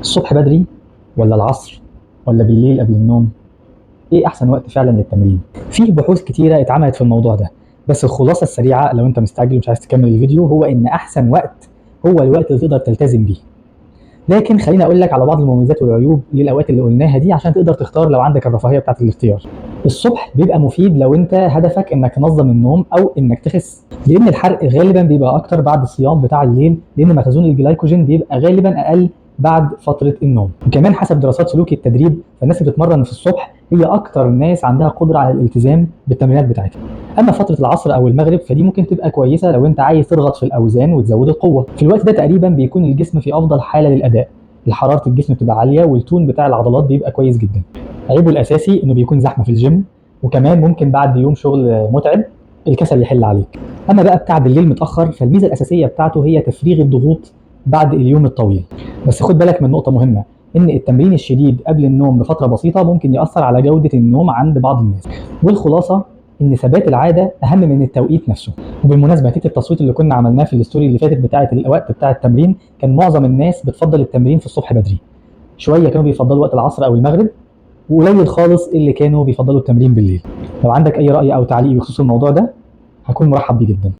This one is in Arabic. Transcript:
الصبح بدري ولا العصر ولا بالليل قبل النوم؟ ايه احسن وقت فعلا للتمرين؟ في بحوث كتيره اتعملت في الموضوع ده، بس الخلاصه السريعه لو انت مستعجل ومش عايز تكمل الفيديو هو ان احسن وقت هو الوقت اللي تقدر تلتزم بيه. لكن خليني اقول لك على بعض المميزات والعيوب للاوقات اللي قلناها دي عشان تقدر تختار لو عندك الرفاهيه بتاعه الاختيار. الصبح بيبقى مفيد لو انت هدفك انك تنظم النوم او انك تخس، لان الحرق غالبا بيبقى اكتر بعد الصيام بتاع الليل، لان مخزون الجلايكوجين بيبقى غالبا اقل بعد فتره النوم. وكمان حسب دراسات سلوك التدريب فالناس اللي بتتمرن في الصبح هي اكتر الناس عندها قدره على الالتزام بالتمرينات بتاعتها. اما فتره العصر او المغرب فدي ممكن تبقى كويسه لو انت عايز تضغط في الاوزان وتزود القوه. في الوقت ده تقريبا بيكون الجسم في افضل حاله للاداء، حراره الجسم بتبقى عاليه والتون بتاع العضلات بيبقى كويس جدا. عيبه الاساسي انه بيكون زحمه في الجيم، وكمان ممكن بعد يوم شغل متعب الكسل يحل عليك. اما بقى بتاع بالليل متاخر فالميزه الاساسيه بتاعته هي تفريغ الضغوط بعد اليوم الطويل. بس خد بالك من نقطه مهمه، ان التمرين الشديد قبل النوم بفتره بسيطه ممكن ياثر على جوده النوم عند بعض الناس. والخلاصه ان ثبات العاده اهم من التوقيت نفسه. وبالمناسبه نتيجه التصويت اللي كنا عملناه في الستوري اللي فاتت بتاعه الوقت بتاع التمرين، كان معظم الناس بتفضل التمرين في الصبح بدري، شويه كانوا بيفضلوا وقت العصر او المغرب، وقليل خالص اللي كانوا بيفضلوا التمرين بالليل. لو عندك اي راي او تعليق بخصوص الموضوع ده هكون مرحب بيه جدا.